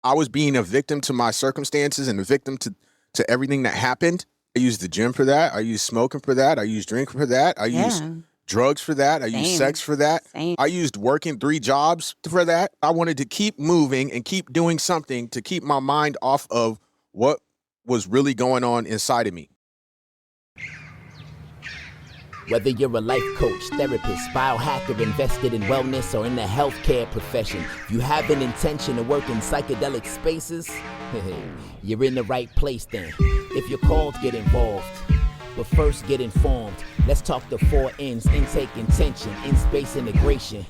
I was being a victim to my circumstances and a victim to everything that happened. I used the gym for that. I used smoking for that. I used drinking for that. I used drugs for that. I used sex for that. I used working 3 jobs for that. I wanted to keep moving and keep doing something to keep my mind off of what was really going on inside of me. Whether you're a life coach, therapist, biohacker, invested in wellness, or in the healthcare profession, if you have an intention to work in psychedelic spaces, you're in the right place then. If you're called, get involved. But first, get informed. Let's talk the 4 N's: intake, intention, in-space integration.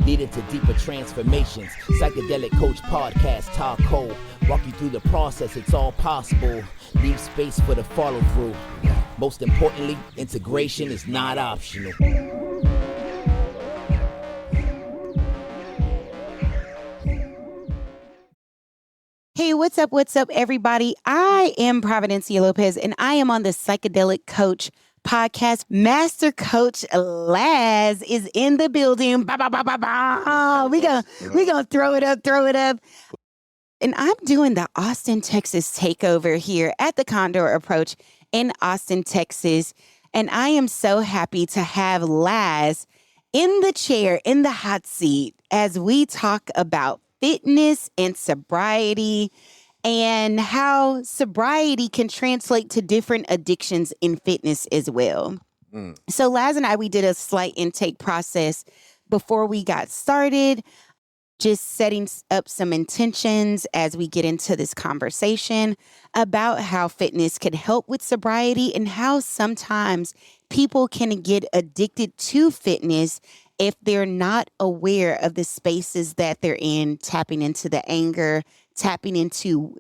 Leading to deeper transformations. Psychedelic Coach Podcast, Talk Cole. Walk you through the process, it's all possible. Leave space for the follow through. Most importantly, integration is not optional. Hey, what's up, everybody? I am Providencia Lopez, and I am on the Psychedelic Coach Podcast. Master Coach Laz is in the building. Ba, ba, ba, ba, ba. We gonna throw it up. And I'm doing the Austin, Texas takeover here at the Condor Approach in Austin, Texas. And I am so happy to have Laz in the chair, in the hot seat, as we talk about fitness and sobriety and how sobriety can translate to different addictions in fitness as well. So Laz and I, we did a slight intake process before we got started, just setting up some intentions as we get into this conversation about how fitness could help with sobriety and how sometimes people can get addicted to fitness if they're not aware of the spaces that they're in, tapping into the anger, tapping into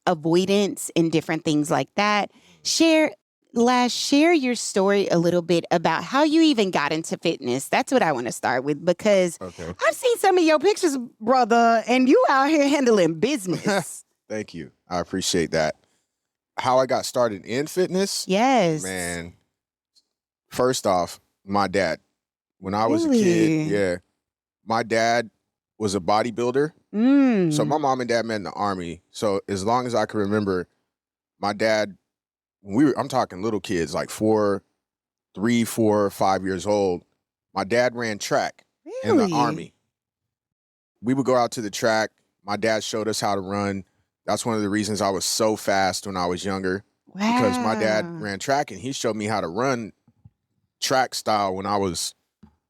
avoidance and different things like that. Share your story a little bit about how you even got into fitness. That's what I want to start with, because I've seen some of your pictures, brother, and you out here handling business. Thank you. I appreciate that. How I got started in fitness? Yes. Man, first off, my dad. When I was a kid, my dad was a bodybuilder. So my mom and dad met in the Army. So as long as I can remember, my dad, I'm talking little kids, like 3, 4, 5 years old. My dad ran track in the Army. We would go out to the track. My dad showed us how to run. That's one of the reasons I was so fast when I was younger. Wow. Because my dad ran track and he showed me how to run track style when I was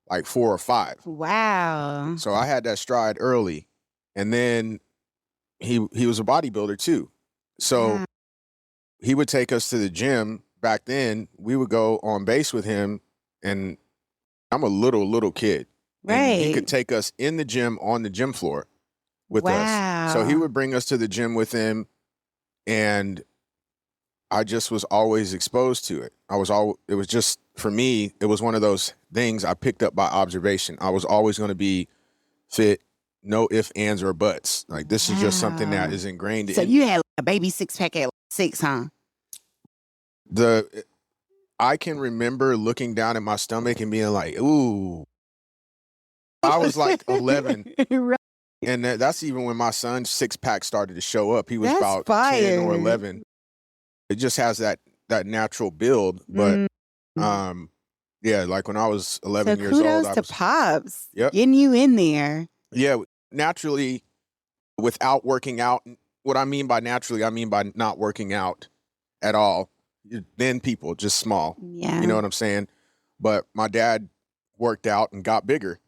like 4 or 5. Wow. So I had that stride early. And then he was a bodybuilder too. So he would take us to the gym. Back then, we would go on base with him, and I'm a little kid. Right. And he could take us in the gym on the gym floor with us. So he would bring us to the gym with him, and I just was always exposed to it. It was just, for me, it was one of those things I picked up by observation. I was always going to be fit, no ifs, ands, or buts. Like, this is just something that is ingrained. So you had like a baby 6-pack at 6, huh? I can remember looking down at my stomach and being like, ooh. I was like 11. Right. And that's even when my son's 6-pack started to show up. He was about fire. 10 or 11. It just has that natural build. But like when I was 11 years old. Kudos to Pops. Yep. Getting you in there. Yeah, naturally, without working out. What I mean by naturally, I mean by not working out at all. Thin people, just small. Yeah. You know what I'm saying? But my dad worked out and got bigger.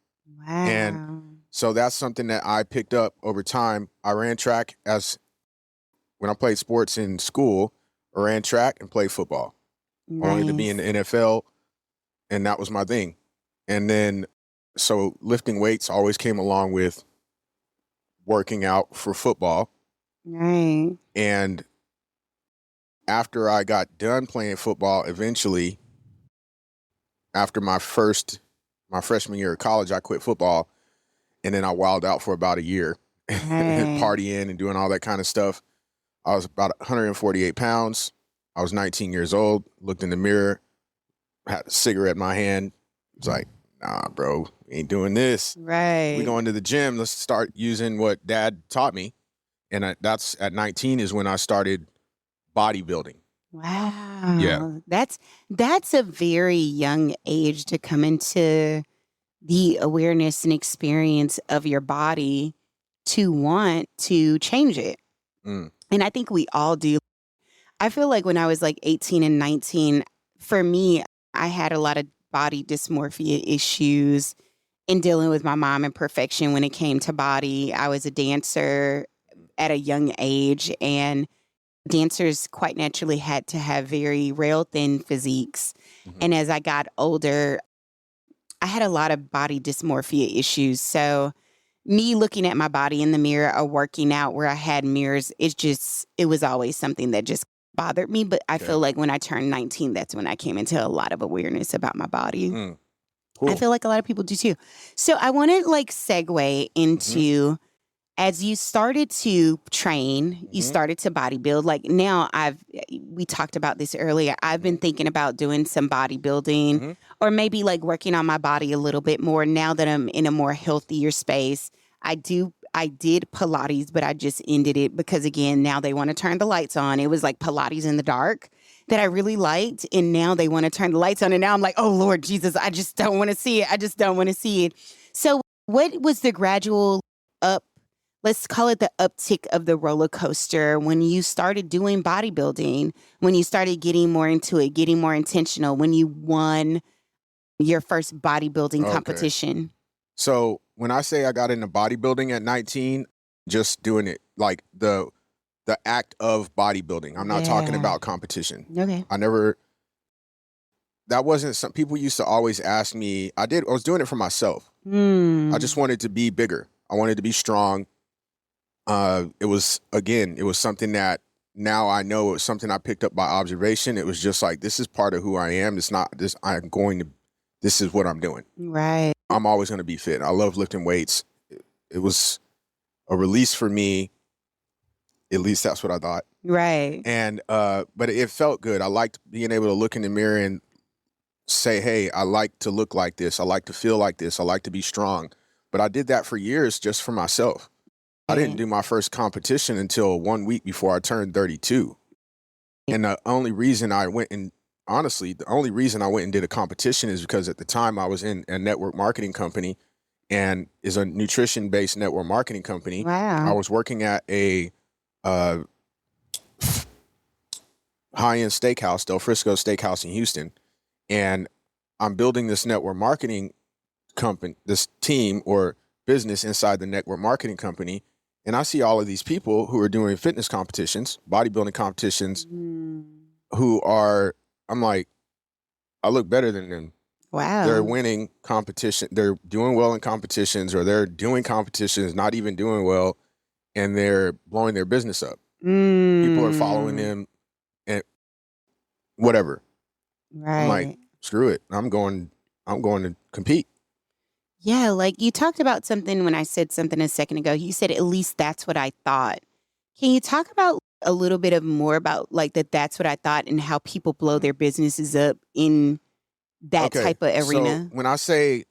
Wow. And so that's something that I picked up over time. I ran track when I played sports in school. I ran track and played football. Nice. I wanted to be in the NFL, and that was my thing. And then, so lifting weights always came along with working out for football. Right. And after I got done playing football, eventually, after my freshman year of college, I quit football, and then I wilded out for about a year, partying and doing all that kind of stuff. I was about 148 pounds. I was 19 years old, looked in the mirror, had a cigarette in my hand. It was like, nah, bro, we ain't doing this. Right. We going to the gym. Let's start using what Dad taught me. And that's at 19 is when I started bodybuilding. Wow. Yeah. That's a very young age to come into the awareness and experience of your body to want to change it. And I think we all do. I feel like when I was like 18 and 19, for me, I had a lot of body dysmorphia issues in dealing with my mom and perfection when it came to body. I was a dancer at a young age, and dancers quite naturally had to have very rail thin physiques. And as I got older, I had a lot of body dysmorphia issues. So me looking at my body in the mirror or working out where I had mirrors, it was always something that just bothered me. But I feel like when I turned 19, that's when I came into a lot of awareness about my body. Cool. I feel like a lot of people do too. So I want to like segue into as you started to train, you started to bodybuild. Like now we talked about this earlier. I've been thinking about doing some bodybuilding or maybe like working on my body a little bit more now that I'm in a more healthier space. I did Pilates, but I just ended it because again, now they want to turn the lights on. It was like Pilates in the dark that I really liked. And now they want to turn the lights on. And now I'm like, oh Lord Jesus, I just don't want to see it. I just don't want to see it. So what was the gradual let's call it the uptick of the roller coaster when you started doing bodybuilding, when you started getting more into it, getting more intentional, when you won your first bodybuilding competition? So when I say I got into bodybuilding at 19, just doing it like the act of bodybuilding. I'm not talking about competition. Okay. That wasn't some people used to always ask me. I was doing it for myself. I just wanted to be bigger. I wanted to be strong. It was something that now I know it was something I picked up by observation. It was just like, this is part of who I am. It's not this, this is what I'm doing. Right. I'm always going to be fit. I love lifting weights. It was a release for me. At least that's what I thought. Right. And, but it felt good. I liked being able to look in the mirror and say, hey, I like to look like this. I like to feel like this. I like to be strong. But I did that for years just for myself. I didn't do my first competition until 1 week before I turned 32. And the only reason I went and did a competition is because at the time I was in a network marketing company and is a nutrition-based network marketing company. Wow. I was working at a high-end steakhouse, Del Frisco Steakhouse in Houston. And I'm building this network marketing company, this team or business inside the network marketing company. And I see all of these people who are doing fitness competitions, bodybuilding competitions, I'm like, I look better than them. Wow. They're winning competition. They're doing well in competitions, or they're doing competitions, not even doing well, and they're blowing their business up. People are following them and whatever. Right. I'm like, screw it. I'm going to compete. Yeah, like you talked about something when I said something a second ago. You said, at least that's what I thought. Can you talk about a little bit more about like that's what I thought and how people blow their businesses up in that type of arena? So when I say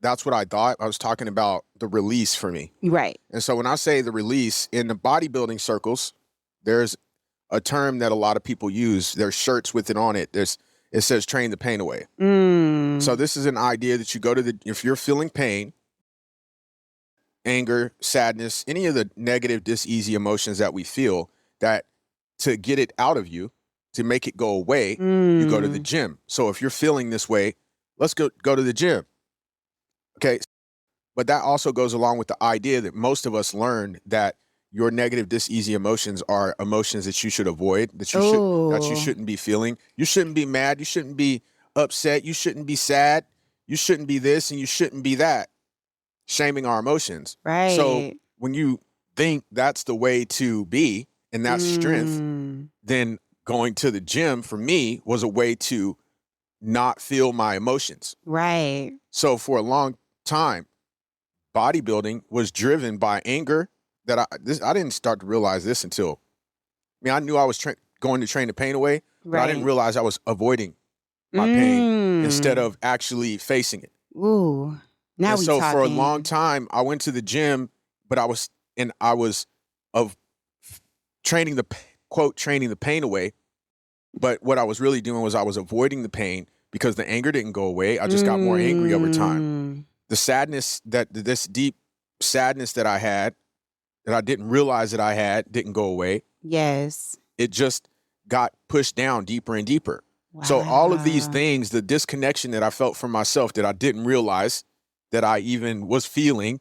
that's what I thought, I was talking about the release for me. Right. And so when I say the release in the bodybuilding circles, there's a term that a lot of people use. There's shirts with it on it. It says train the pain away. So this is an idea that you go to if you're feeling pain, anger, sadness, any of the negative, dis-easy emotions that we feel, that to get it out of you, to make it go away, you go to the gym. So if you're feeling this way, let's go to the gym. Okay. But that also goes along with the idea that most of us learned that your negative, dis-easy emotions are emotions that you should avoid, that you shouldn't be feeling. You shouldn't be mad. You shouldn't be upset. You shouldn't be sad. You shouldn't be this and you shouldn't be that. Shaming our emotions. Right. So when you think that's the way to be and that's strength, then going to the gym for me was a way to not feel my emotions. Right. So for a long time, bodybuilding was driven by anger. That I didn't start to realize this until, I knew I was going to train the pain away, but I didn't realize I was avoiding my pain instead of actually facing it. Ooh, now we so talking. for a long time, I went to the gym, but I was of training the pain away. But what I was really doing was I was avoiding the pain because the anger didn't go away. I just got more angry over time. The sadness, this deep sadness that I had, that I didn't realize that I had, didn't go away. Yes. It just got pushed down deeper and deeper. Wow. So all of these things, the disconnection that I felt from myself that I didn't realize that I even was feeling,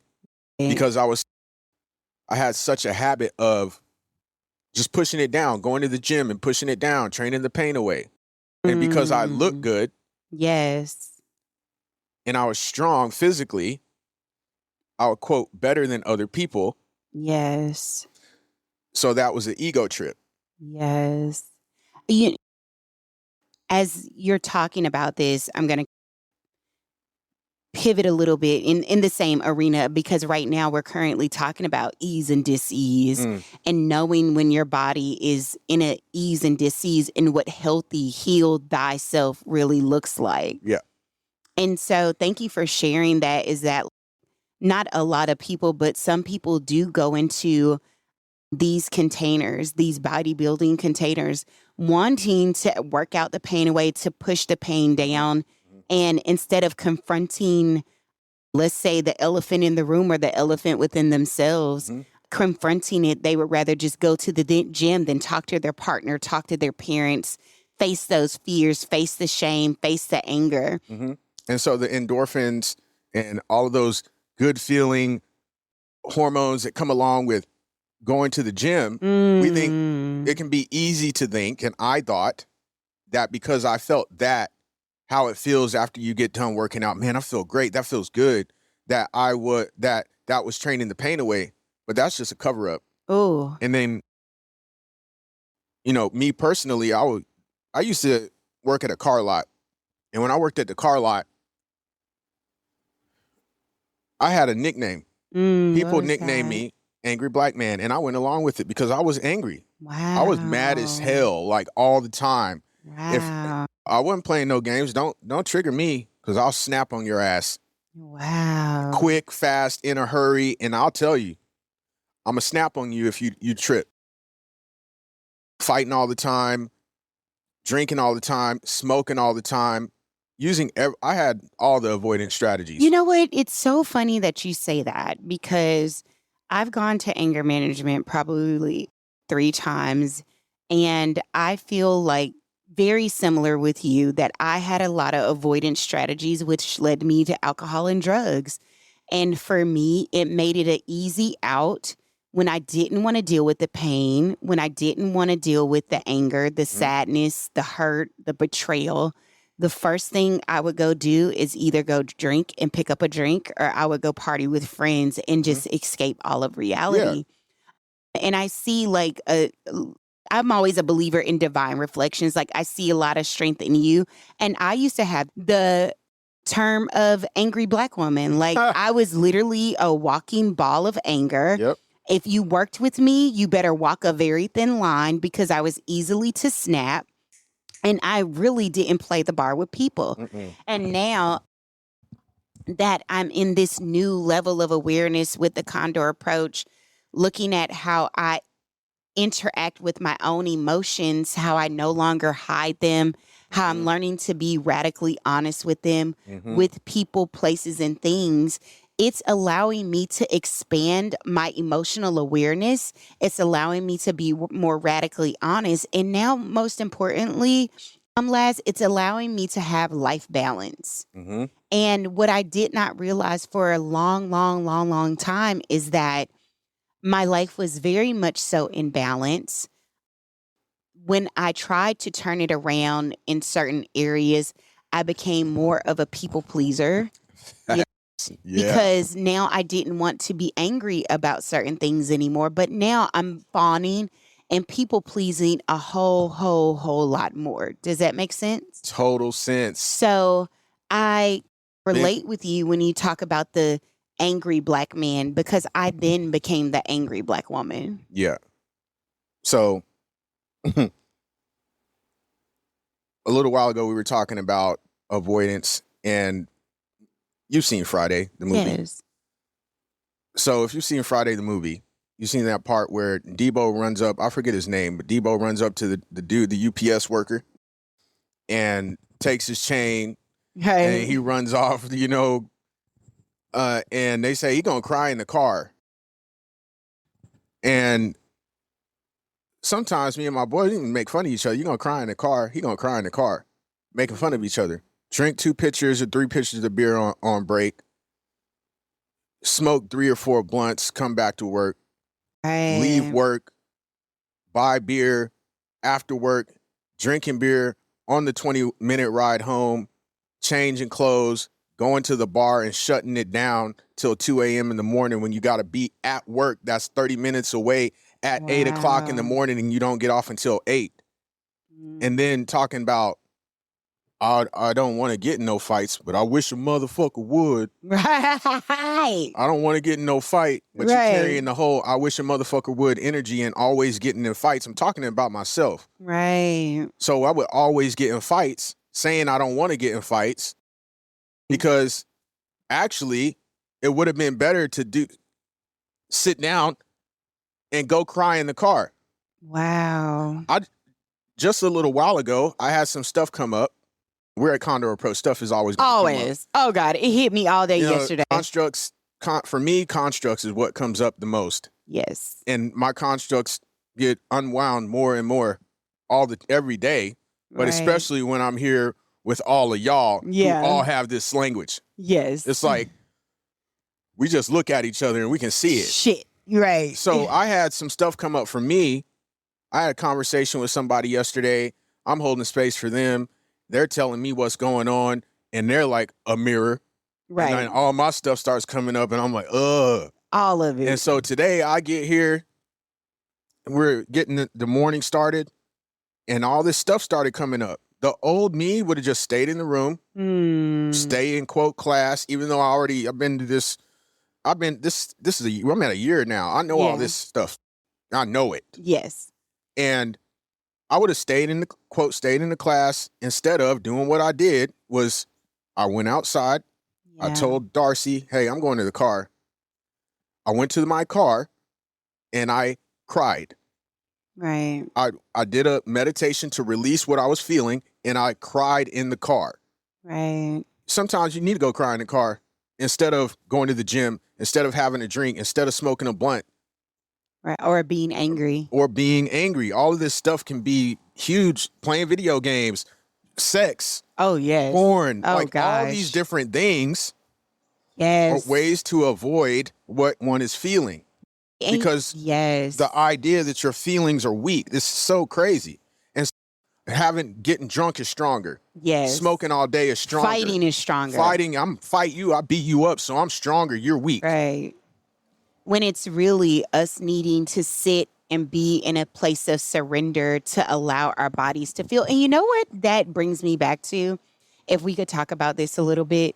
because I had such a habit of just pushing it down, going to the gym and pushing it down, training the pain away. And because I looked good. Yes. And I was strong physically, I would quote better than other people. Yes. So that was an ego trip. Yes. As you're talking about this, I'm going to pivot a little bit in the same arena, because right now we're currently talking about ease and dis-ease, and knowing when your body is in a ease and dis-ease and what healthy, healed thyself really looks like. Yeah. And so thank you for sharing that. Is that not a lot of people, but some people do go into these containers, these bodybuilding containers, wanting to work out the pain away, to push the pain down. And instead of confronting, let's say, the elephant in the room or the elephant within themselves, confronting it, they would rather just go to the gym than talk to their partner, talk to their parents, face those fears, face the shame, face the anger. And so the endorphins and all of those good feeling hormones that come along with going to the gym, we think it can be easy to think, and I thought that because I felt that, how it feels after you get done working out, man, I feel great, that feels good, that that was training the pain away. But that's just a cover up. Oh. And then, me personally, I used to work at a car lot. And when I worked at the car lot, I had a nickname. People nicknamed me Angry Black Man, and I went along with it because I was angry. Wow. I was mad as hell, like all the time. Wow. If I wasn't playing no games, don't trigger me, because I'll snap on your ass. Wow. Quick, fast, in a hurry, and I'll tell you, I'm gonna snap on you if you trip. Fighting all the time, drinking all the time, smoking all the time, I had all the avoidance strategies. You know what? It's so funny that you say that, because I've gone to anger management probably 3 times, and I feel like very similar with you, that I had a lot of avoidance strategies, which led me to alcohol and drugs. And for me, it made it an easy out when I didn't want to deal with the pain, when I didn't want to deal with the anger, the sadness, the hurt, the betrayal. The first thing I would go do is either go drink and pick up a drink, or I would go party with friends and just escape all of reality. Yeah. And I see I'm always a believer in divine reflections. Like, I see a lot of strength in you. And I used to have the term of angry Black woman. Like, I was literally a walking ball of anger. Yep. If you worked with me, you better walk a very thin line, because I was easily to snap. And I really didn't play the bar with people. And now that I'm in this new level of awareness with the Condor approach, looking at how I interact with my own emotions, how I no longer hide them, how I'm learning to be radically honest with them, with people, places, and things. It's allowing me to expand my emotional awareness. It's allowing me to be more radically honest. And now, most importantly, Laz, it's allowing me to have life balance. And what I did not realize for a long time is that my life was very much so in balance. When I tried to turn it around in certain areas, I became more of a people pleaser. Because now I didn't want to be angry about certain things anymore. But now I'm fawning and people pleasing a whole lot more. Does that make sense? Total sense. So I relate with you when you talk about the angry Black man, because I then became the angry Black woman. Yeah. So a little while ago, we were talking about avoidance, and you've seen Friday, the movie. Yes. So if you've seen Friday, the movie, you seen that part where Debo runs up, I forget his name, but Debo runs up to the dude, the UPS worker, and takes his chain, and he runs off, and they say he gonna cry in the car. And sometimes me and my boy didn't make fun of each other. You gonna cry in the car, he gonna cry in the car, making fun of each other. Drink 2 pitchers or 3 pitchers of beer on break, smoke 3 or 4 blunts, come back to work, leave work, buy beer after work, drinking beer on the 20-minute ride home, changing clothes, going to the bar and shutting it down till 2 a.m. in the morning when you got to be at work. That's 30 minutes away at 8 o'clock in the morning, and you don't get off until 8. And then talking about, I don't want to get in no fights, but I wish a motherfucker would. Right. I don't want to get in no fight, but you're carrying the whole I wish a motherfucker would energy and always getting in fights. I'm talking about myself. Right. So I would always get in fights, saying I don't want to get in fights, because actually it would have been better to sit down and go cry in the car. Wow. Just a little while ago, I had some stuff come up. We're at Condor Pro. Stuff is always Oh God, it hit me all day yesterday. For me, constructs is what comes up the most. Yes. And my constructs get unwound more and more every day, but especially when I'm here with all of y'all who all have this language. Yes. It's like we just look at each other and we can see it. Shit. Right. So I had some stuff come up for me. I had a conversation with somebody yesterday. I'm holding space for them. They're telling me what's going on, and they're like a mirror. Right. And then all my stuff starts coming up, and I'm like, ugh. All of it. And so today I get here, and we're getting the morning started, and all this stuff started coming up. The old me would have just stayed in the room, stay in quote class, even though I've been to this. I'm at a year now. I know all this stuff. I know it. Yes. And I would have stayed in the class instead of doing what I did was I went outside. Yeah. I told Darcy, hey, I'm going to the car. I went to my car and I cried. Right. I did a meditation to release what I was feeling, and I cried in the car. Right. Sometimes you need to go cry in the car instead of going to the gym, instead of having a drink, instead of smoking a blunt. Right. Or being angry. All of this stuff can be huge. Playing video games, sex. Oh, yes. Porn. All these different things. Yes. Are ways to avoid what one is feeling. Because the idea that your feelings are weak, this is so crazy. And getting drunk is stronger. Yes. Smoking all day is stronger. Fighting is stronger. Fight you, I beat you up, so I'm stronger, you're weak. Right. When it's really us needing to sit and be in a place of surrender to allow our bodies to feel. And you know what that brings me back to? If we could talk about this a little bit.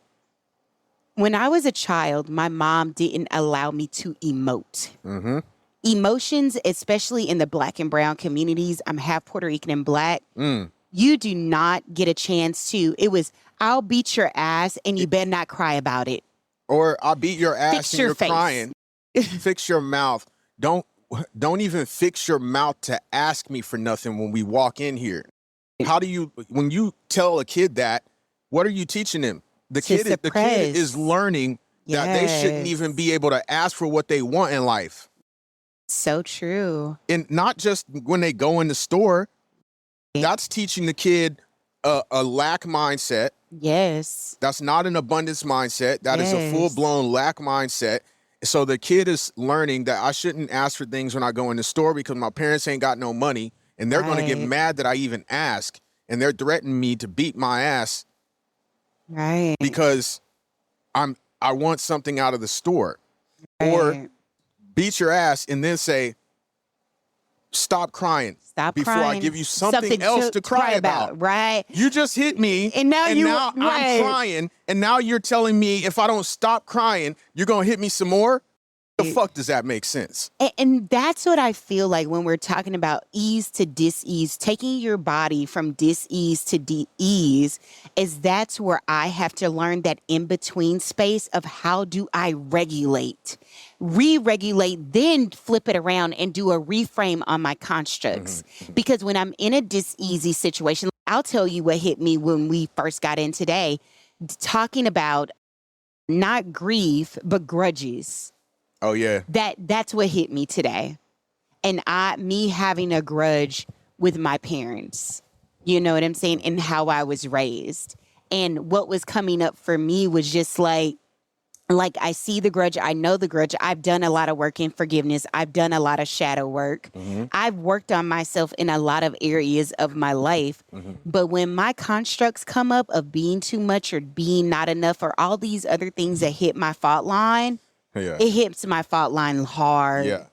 When I was a child, my mom didn't allow me to emote. Mm-hmm. Emotions, especially in the Black and brown communities, I'm half Puerto Rican and Black. You do not get a chance to. It was, I'll beat your ass and you better not cry about it. Or I'll beat your ass and you're crying. Fix your mouth. Don't even fix your mouth to ask me for nothing when we walk in here. When you tell a kid that, what are you teaching them? The kid is learning that they shouldn't even be able to ask for what they want in life. So true. And not just when they go in the store. That's teaching the kid a lack mindset. Yes. That's not an abundance mindset. That is a full-blown lack mindset. So the kid is learning that I shouldn't ask for things when I go in the store because my parents ain't got no money, and they're going to get mad that I even ask, and they're threatening me to beat my ass. Right. Because I want something out of the store. Right. Or beat your ass and then say, stop crying. Before I give you something else to cry about. Right. You just hit me and now I'm crying, and now you're telling me if I don't stop crying, you're going to hit me some more? The fuck does that make sense? And that's what I feel like when we're talking about ease to dis-ease, taking your body from dis-ease to ease, is that's where I have to learn that in-between space of how do I regulate, re-regulate, then flip it around and do a reframe on my constructs. Because when I'm in a dis-easy situation, I'll tell you what hit me when we first got in today, talking about not grief, but grudges. Oh, yeah. That's what hit me today. And me having a grudge with my parents, you know what I'm saying? And how I was raised. And what was coming up for me was just like I see the grudge. I know the grudge. I've done a lot of work in forgiveness. I've done a lot of shadow work. I've worked on myself in a lot of areas of my life. But when my constructs come up of being too much or being not enough or all these other things that hit my fault line, it hits my fault line hard. Yeah.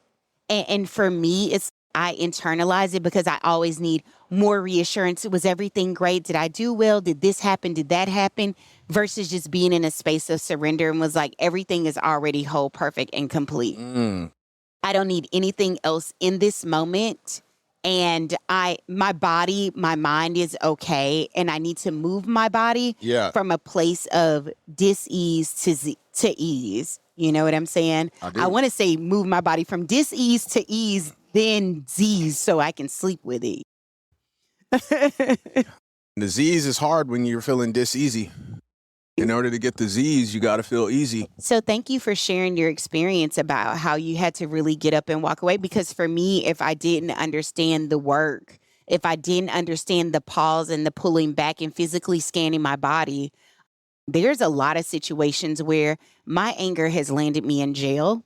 And for me, I internalize it because I always need more reassurance. Was everything great? Did I do well? Did this happen? Did that happen? Versus just being in a space of surrender and was like, everything is already whole, perfect, and complete. I don't need anything else in this moment. And my body, my mind is okay. And I need to move my body from a place of dis-ease to ease. You know what I'm saying? I want to say move my body from dis-ease to ease, then Z's so I can sleep with it. The Z's is hard when you're feeling dis-easy. In order to get the Z's, you got to feel easy. So thank you for sharing your experience about how you had to really get up and walk away. Because for me, if I didn't understand the work, if I didn't understand the pause and the pulling back and physically scanning my body, there's a lot of situations where my anger has landed me in jail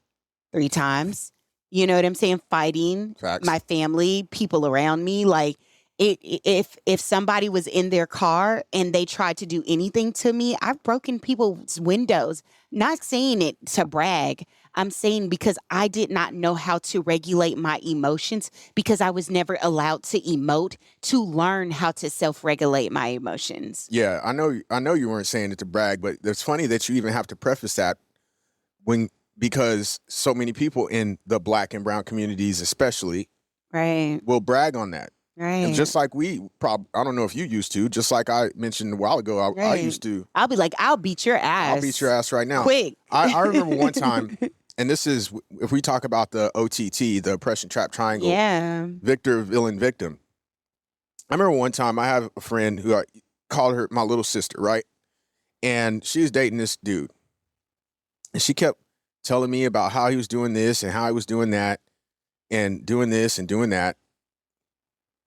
3 times. You know what I'm saying? Fighting my family, people around me. Like if somebody was in their car and they tried to do anything to me, I've broken people's windows. Not saying it to brag. I'm saying because I did not know how to regulate my emotions because I was never allowed to emote to learn how to self-regulate my emotions. Yeah, I know you weren't saying it to brag, but it's funny that you even have to preface that because so many people in the Black and brown communities especially will brag on that. Right. And just like I don't know if you used to, just like I mentioned a while ago, I used to. I'll be like, I'll beat your ass. I'll beat your ass right now. Quick. I remember one time, and this is, if we talk about the OTT, the oppression trap triangle, victor, villain, victim. I remember one time I have a friend who I called her my little sister, right? And she was dating this dude. And she kept telling me about how he was doing this and how he was doing that and doing this and doing that.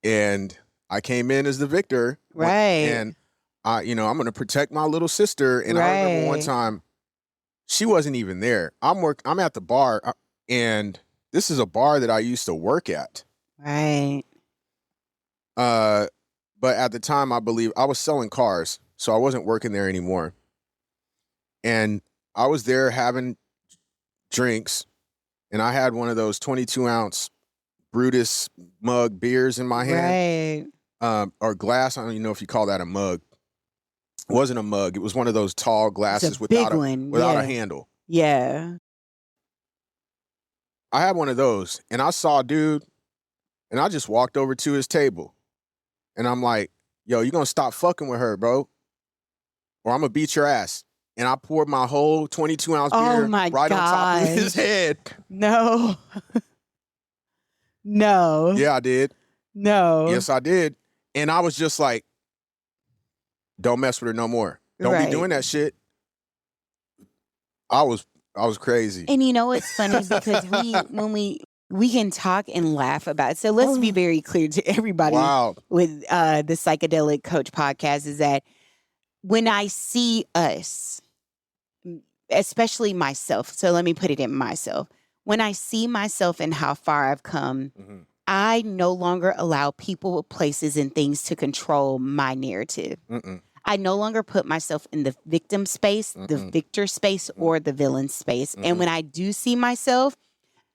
And I came in as the victor. Right. And I'm going to protect my little sister. And I remember one time she wasn't even there. I'm at the bar and this is a bar that I used to work at. Right. But at the time, I believe I was selling cars, so I wasn't working there anymore. And I was there having drinks, and I had one of those 22-ounce Brutus mug beers in my hand. Right. Or glass. I don't even know if you call that a mug. It wasn't a mug. It was one of those tall glasses without a handle. Yeah. I had one of those, and I saw a dude, and I just walked over to his table. And I'm like, yo, you gonna stop fucking with her, bro? Or I'm gonna beat your ass. And I poured my whole 22-ounce beer right on top of his head. No. No. Yeah, I did. No. Yes, I did. And I was just like, don't mess with her no more. Don't be doing that shit. I was crazy. And you know what's funny? Because we can talk and laugh about it. So let's be very clear to everybody with the Psychedelic Coach podcast is that when I see us, especially myself, so let me put it in myself. When I see myself and how far I've come, I no longer allow people, places, and things to control my narrative. I no longer put myself in the victim space, the victor space, or the villain space. And when I do see myself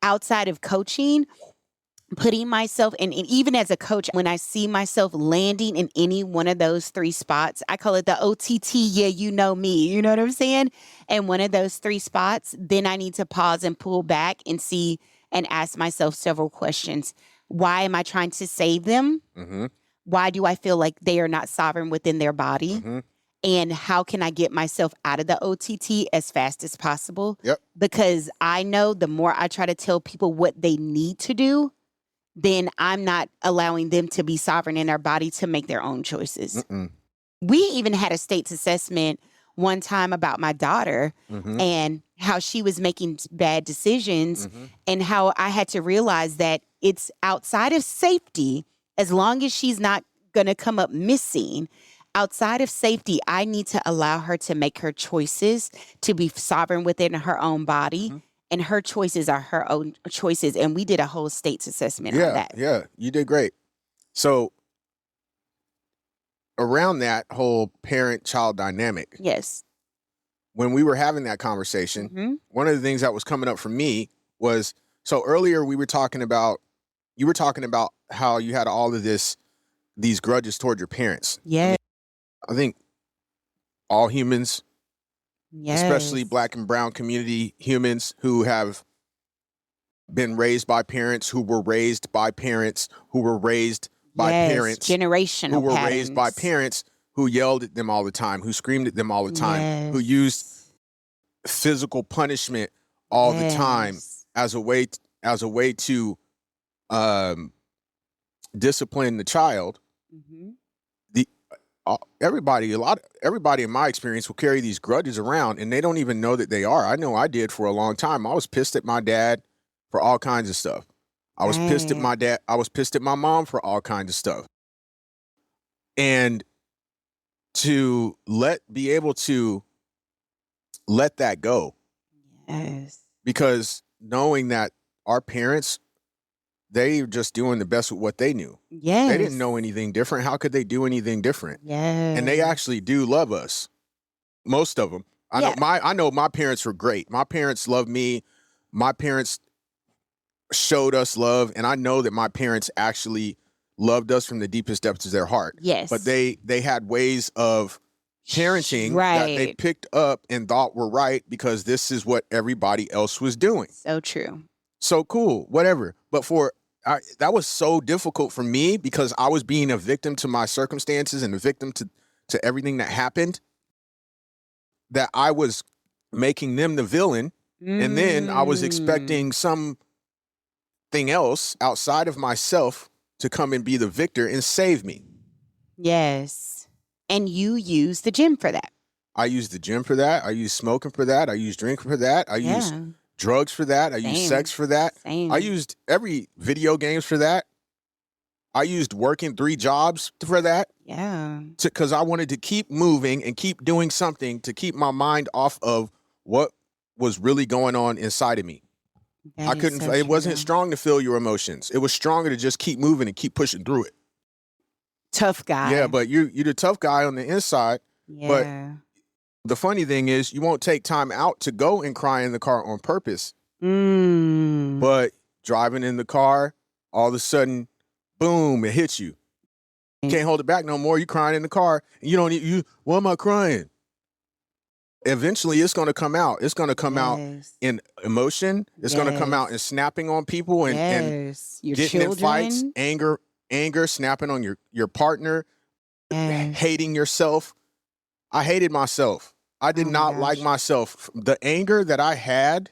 outside of coaching, putting myself in, and even as a coach, when I see myself landing in any one of those three spots, I call it the OTT. Yeah, you know me. You know what I'm saying? And one of those three spots, then I need to pause and pull back and see and ask myself several questions. Why am I trying to save them? Mm-hmm. Why do I feel like they are not sovereign within their body? Mm-hmm. And how can I get myself out of the OTT as fast as possible? Yep. Because I know the more I try to tell people what they need to do, then I'm not allowing them to be sovereign in their body to make their own choices. Mm-mm. We even had a states assessment one time about my daughter Mm-hmm. and how she was making bad decisions, Mm-hmm. and how I had to realize that it's outside of safety. As long as she's not going to come up missing, outside of safety, I need to allow her to make her choices, to be sovereign within her own body. Mm-hmm. And her choices are her own choices. And we did a whole states assessment on that. Yeah, you did great. So around that whole parent-child dynamic, Yes. when we were having that conversation, Mm-hmm. one of the things that was coming up for me was, so earlier you were talking about how you had all of these grudges toward your parents. Yeah. I think all humans, Yes. especially Black and brown community humans who have been raised by parents, who were raised by parents, who were raised by parents, generational who were patterns. raised by parents who yelled at them all the time, who screamed at them all the time, who used physical punishment all the time as a way to discipline the child. Mm-hmm. Everybody in my experience will carry these grudges around, and they don't even know that they are. I know I did for a long time. I was pissed at my dad for all kinds of stuff. I was pissed at my dad. I was pissed at my mom for all kinds of stuff. And to be able to let that go. Yes. Because knowing that our parents, they were just doing the best with what they knew. Yes. They didn't know anything different. How could they do anything different? Yes. And they actually do love us. Most of them. I know my parents were great. My parents loved me. My parents showed us love, and I know that my parents actually loved us from the deepest depths of their heart. Yes. But they had ways of parenting that they Right. picked up and thought were right because this is what everybody else was doing. So true. So cool, whatever. But that was so difficult for me because I was being a victim to my circumstances and a victim to everything that happened, that I was making them the villain. And then I was expecting something else outside of myself to come and be the victor and save me. Yes. And you use the gym for that. I use the gym for that. I use smoking for that. I use drinking for that. I use drugs for that. I use sex for that. Same. I used every video games for that. I used working 3 jobs for that. Yeah. Because I wanted to keep moving and keep doing something to keep my mind off of what was really going on inside of me. That I couldn't, is so it wasn't true. strong to feel your emotions. It was stronger to just keep moving and keep pushing through it. Tough guy. Yeah, but you're the tough guy on the inside. Yeah. The funny thing is you won't take time out to go and cry in the car on purpose. Mm. But driving in the car, all of a sudden, boom, it hits you. You can't hold it back no more. You crying in the car. And why am I crying? Eventually, it's going to come out. It's going to come out in emotion. It's going to come out in snapping on people and your getting children. in fights, anger, snapping on your partner, hating yourself. I hated myself. I did not like myself. The anger that I had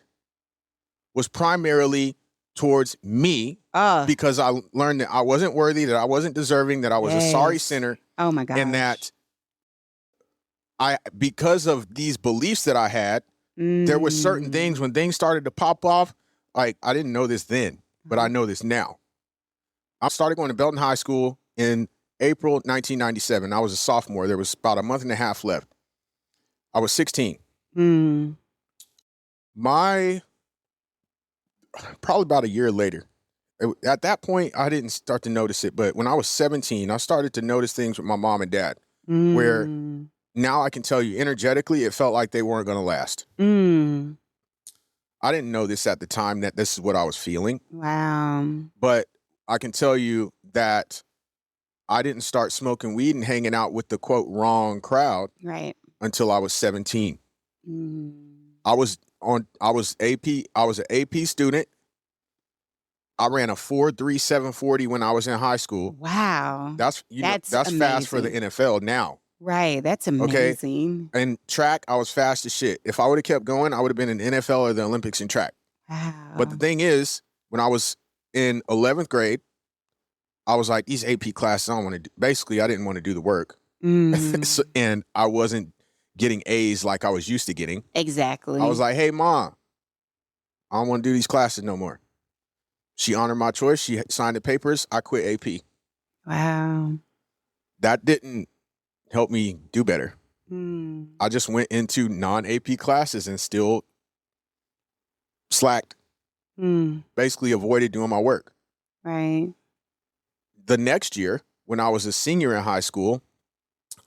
was primarily towards me because I learned that I wasn't worthy, that I wasn't deserving, that I was a sorry sinner. Oh my gosh. And that because of these beliefs that I had, there were certain things when things started to pop off. Like, I didn't know this then, but I know this now. I started going to Belton High School in April 1997. I was a sophomore. There was about a month and a half left. I was 16. Probably about a year later. At that point, I didn't start to notice it, but when I was 17, I started to notice things with my mom and dad where now I can tell you energetically, it felt like they weren't going to last. I didn't know this at the time, that this is what I was feeling. Wow. But I can tell you that I didn't start smoking weed and hanging out with the quote wrong crowd until I was 17. I was an AP student. I ran a 4.3 740 when I was in high school. Wow. That's fast for the NFL now. Right. That's amazing. Okay. And track, I was fast as shit. If I would have kept going, I would have been in the NFL or the Olympics in track. Wow. But the thing is, when I was in 11th grade, I was like, these AP classes, I don't want to do. Basically, I didn't want to do the work. And I wasn't getting A's like I was used to getting. Exactly. I was like, hey, Mom, I don't want to do these classes no more. She honored my choice. She signed the papers. I quit AP. Wow. That didn't help me do better. I just went into non-AP classes and still slacked. Basically avoided doing my work. Right. The next year, when I was a senior in high school,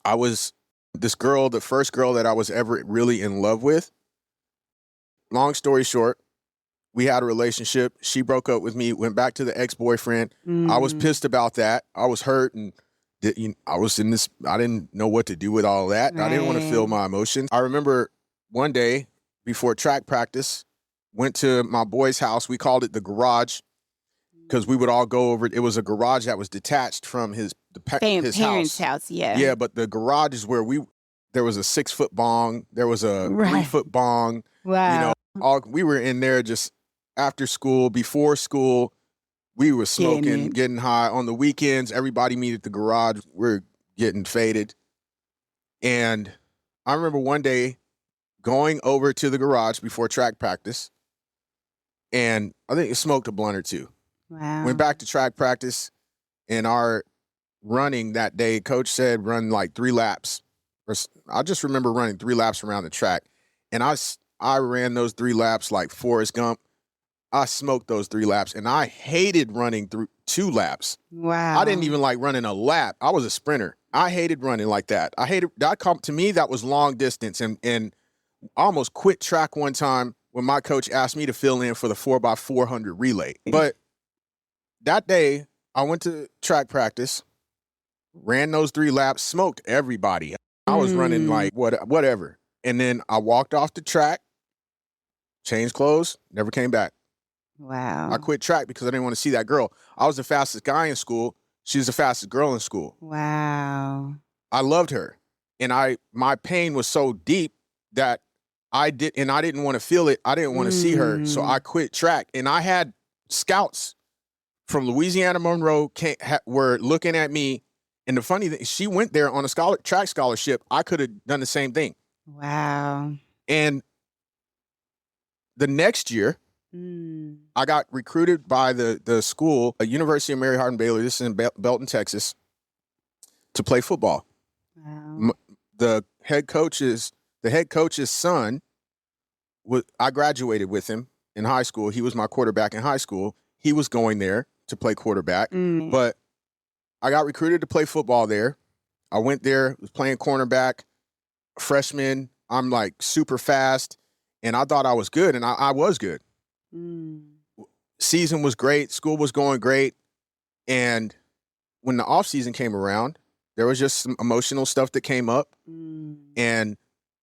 I was this girl, the first girl that I was ever really in love with. Long story short, we had a relationship. She broke up with me, went back to the ex-boyfriend. I was pissed about that. I was hurt and I was in this, I didn't know what to do with all of that. Right. I didn't want to feel my emotions. I remember one day before track practice, went to my boy's house. We called it the garage because we would all go over. It was a garage that was detached from his parents' house. Yeah. Yeah, but the garage is where there was a 6-foot bong. There was a 3-foot bong. Wow. We were in there just after school, before school. We were smoking, getting high. On the weekends, everybody meet at the garage. We're getting faded. And I remember one day going over to the garage before track practice, and I think it smoked a blunt or two. Wow. Went back to track practice, and our running that day, coach said run like 3 laps. I just remember running 3 laps around the track. And I ran those 3 laps like Forrest Gump. I smoked those 3 laps, and I hated running through 2 laps. Wow. I didn't even like running a lap. I was a sprinter. I hated running like that. I hated that. To me, that was long distance, and I almost quit track one time when my coach asked me to fill in for the 4x400 relay. But that day, I went to track practice, ran those 3 laps, smoked everybody. I was running like whatever. And then I walked off the track, changed clothes, never came back. Wow. I quit track because I didn't want to see that girl. I was the fastest guy in school. She was the fastest girl in school. Wow. I loved her. And my pain was so deep that I didn't want to feel it. I didn't want to see her. So I quit track. And I had scouts from Louisiana Monroe were looking at me. And the funny thing, she went there on a track scholarship. I could have done the same thing. Wow. And the next year, I got recruited by the school, University of Mary Hardin Baylor. This is in Belton, Texas, to play football. Wow. The head coach's son I graduated with him in high school. He was my quarterback in high school. He was going there to play quarterback, but I got recruited to play football there. I went there, was playing cornerback, freshman. I'm like super fast, and I thought I was good, and I was good. Season was great. School was going great. And when the off season came around, there was just some emotional stuff that came up. And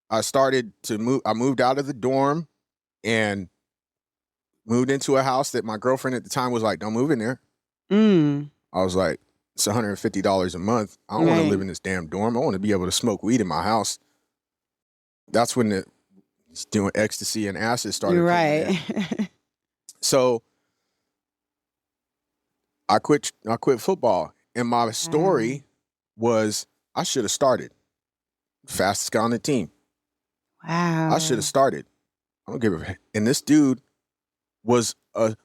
I started to move. I moved out of the dorm and moved into a house that my girlfriend at the time was like, don't move in there. I was like, it's $150 a month. I don't want to live in this damn dorm. I want to be able to smoke weed in my house. That's when doing ecstasy and acid started. Right. So I quit football. And my story was I should have started. Fastest guy on the team. Wow. I should have started. I don't give a. And this dude was a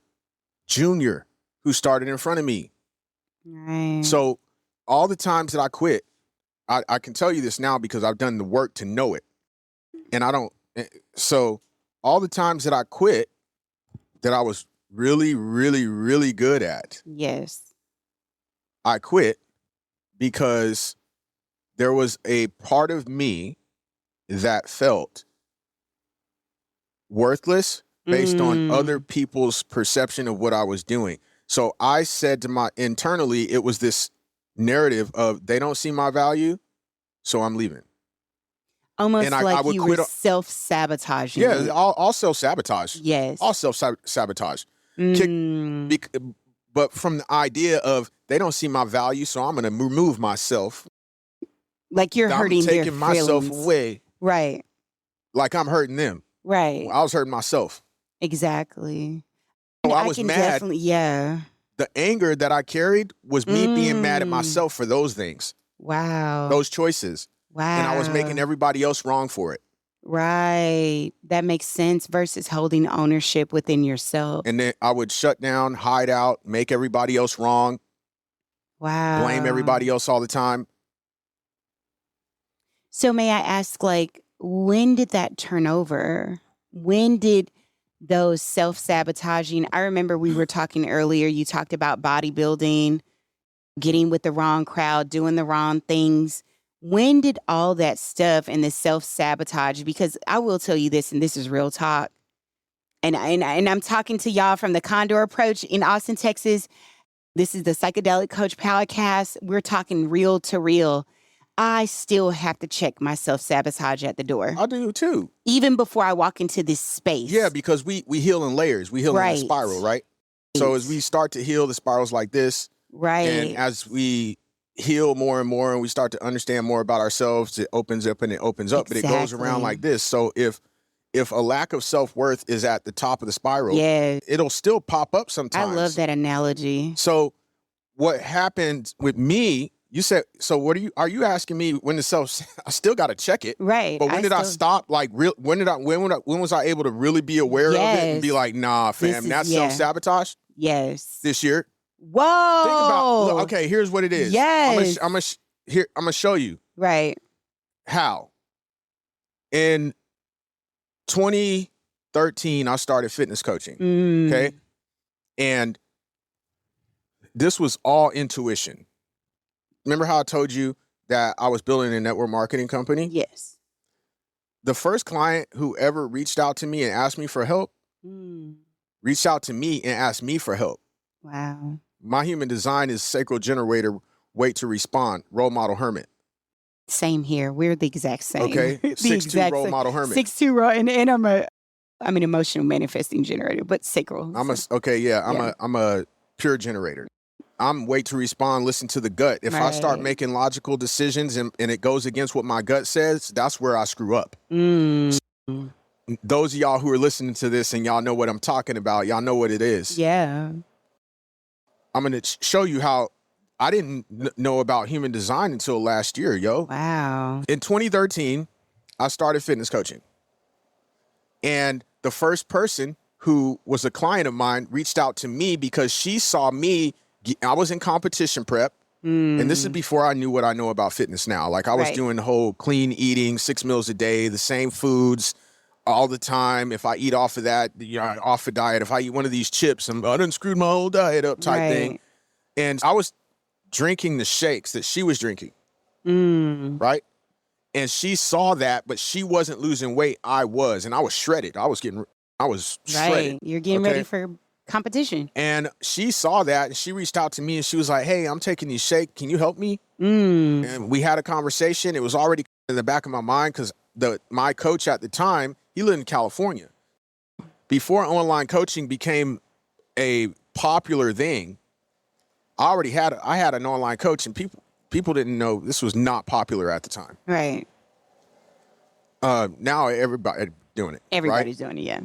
junior who started in front of me. Right. So all the times that I quit, I can tell you this now because I've done the work to know it. And I don't. So all the times that I quit that I was really, really, really good at. Yes. I quit because there was a part of me that felt worthless based on other people's perception of what I was doing. So I said to internally, it was this narrative of they don't see my value, so I'm leaving. Almost like you were self-sabotaging. Yeah, all self-sabotage. Yes. All self-sabotage. But from the idea of they don't see my value, so I'm going to remove myself. Like you're hurting their feelings. I'm taking myself away. Right. Like I'm hurting them. Right. I was hurting myself. Exactly. So I was mad. Yeah. The anger that I carried was me being mad at myself for those things. Wow. Those choices. Wow. And I was making everybody else wrong for it. Right. That makes sense versus holding ownership within yourself. And then I would shut down, hide out, make everybody else wrong. Wow. Blame everybody else all the time. So may I ask, like, when did that turn over? When did those self-sabotaging? I remember we were talking earlier, you talked about bodybuilding, getting with the wrong crowd, doing the wrong things. When did all that stuff and the self-sabotage, because I will tell you this, and this is real talk, and I'm talking to y'all from the Condor Approach in Austin, Texas. This is the Psychedelic Coach Podcast. We're talking real to real. I still have to check my self-sabotage at the door. I do too. Even before I walk into this space. Yeah, because we heal in layers. We heal in a spiral, right? So as we start to heal, the spirals like this. Right. And as we heal more and more and we start to understand more about ourselves, it opens up and it opens up. Exactly. But it goes around like this. So if a lack of self-worth is at the top of the spiral, it'll still pop up sometimes. I love that analogy. So what happened with me, you said, so what are you asking me when I still got to check it. Right. But when did I stop? Like, when was I able to really be aware of it and be like, nah, fam, that's self-sabotage? Yes. This year. Whoa. Think about, look, okay, here's what it is. Yes. I'm gonna show you. Right. How. In 2013, I started fitness coaching. Okay. And this was all intuition. Remember how I told you that I was building a network marketing company? Yes. The first client who ever reached out to me and asked me for help, reached out to me and asked me for help. Wow. My human design is sacral generator, wait to respond, role model hermit. Same here. We're the exact same. Okay. 6'2" role model hermit. 6'2" role, and I'm an emotional manifesting generator, but sacral. I'm a pure generator. I'm wait to respond, listen to the gut. If I start making logical decisions and it goes against what my gut says, that's where I screw up. So, those of y'all who are listening to this and y'all know what I'm talking about, y'all know what it is. Yeah. I'm going to show you how I didn't know about human design until last year, yo. Wow. In 2013, I started fitness coaching. And the first person who was a client of mine reached out to me because she saw me. I was in competition prep, and this is before I knew what I know about fitness now. Like I was doing the whole clean eating, 6 meals a day, the same foods all the time. If I eat off of that, off a diet. If I eat one of these chips, I done screwed my whole diet up type thing. And I was drinking the shakes that she was drinking, right? And she saw that, but she wasn't losing weight. I was, and I was shredded. I was shredded. You're getting ready for competition. And she saw that and she reached out to me and she was like, hey, I'm taking these shakes. Can you help me? And we had a conversation. It was already in the back of my mind because my coach at the time, he lived in California. Before online coaching became a popular thing, I had an online coach and people didn't know this was not popular at the time. Right. Now everybody doing it. Everybody's doing it, yeah.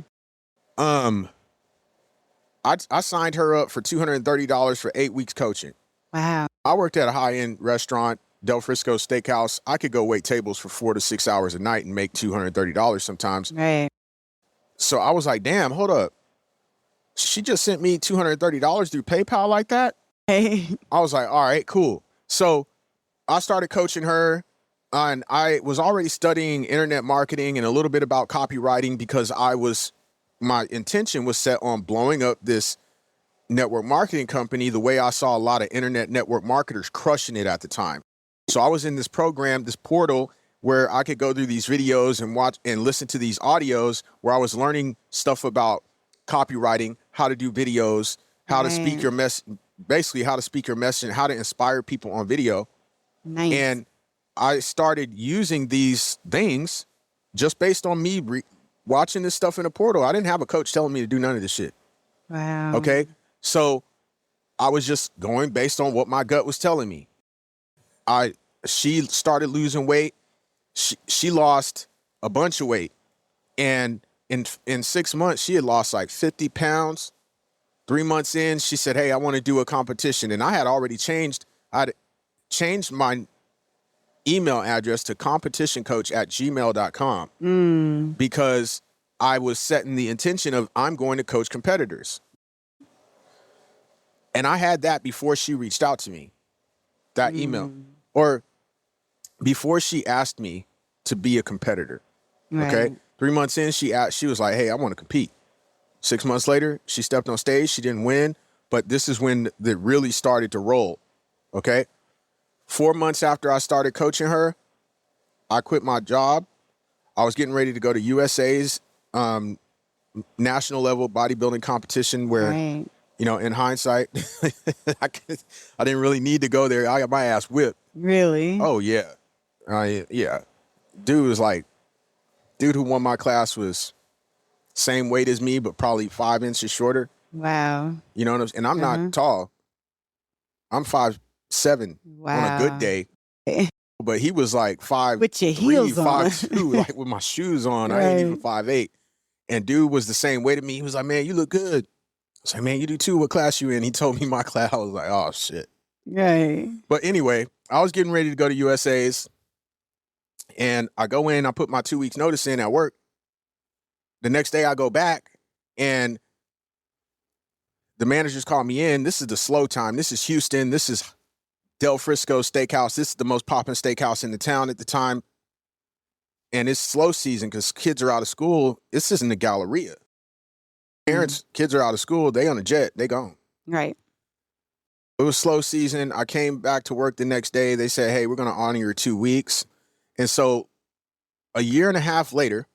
I signed her up for $230 for 8 weeks coaching. Wow. I worked at a high-end restaurant, Del Frisco Steakhouse. I could go wait tables for 4 to 6 hours a night and make $230 sometimes. Right. So I was like, damn, hold up. She just sent me $230 through PayPal like that? Hey. I was like, all right, cool. So I started coaching her, and I was already studying internet marketing and a little bit about copywriting because my intention was set on blowing up this network marketing company the way I saw a lot of internet network marketers crushing it at the time. So I was in this program, this portal, where I could go through these videos and watch and listen to these audios where I was learning stuff about copywriting, how to do videos, how to speak your basically how to speak your message and how to inspire people on video. Nice. And I started using these things just based on me watching this stuff in the portal. I didn't have a coach telling me to do none of this shit. Wow. Okay. So I was just going based on what my gut was telling me. She started losing weight. She lost a bunch of weight. And in 6 months, she had lost like 50 pounds. 3 months in, she said, hey, I want to do a competition. And I had already changed my email address to competitioncoach@gmail.com because I was setting the intention of I'm going to coach competitors. And I had that before she reached out to me, that email, or before she asked me to be a competitor. Right. Okay. 3 months in, she was like, hey, I want to compete. 6 months later, she stepped on stage. She didn't win, but this is when it really started to roll. Okay. 4 months after I started coaching her, I quit my job. I was getting ready to go to USA's national level bodybuilding competition where, you know, in hindsight, I didn't really need to go there. I got my ass whipped. Really? Oh, yeah. Yeah. Dude who won my class was same weight as me, but probably 5 inches shorter. Wow. You know what I'm saying? And I'm not tall. I'm 5'7" on a good day. But he was like 5'3", with your heels 5'2", like with my shoes on. I ain't even 5'8". And dude was the same weight as me. He was like, man, you look good. I was like, man, you do too. What class you in? He told me my class. I was like, oh, shit. Right. But anyway, I was getting ready to go to USA's. And I go in, I put my 2 weeks notice in at work. The next day I go back and the managers call me in. This is the slow time. This is Houston. This is Del Frisco Steakhouse. This is the most popping steakhouse in the town at the time. And it's slow season because kids are out of school. This isn't the Galleria. Kids are out of school. They on a jet. They gone. Right. It was slow season. I came back to work the next day. They said, hey, we're going to honor your 2 weeks. And so a year and a half later,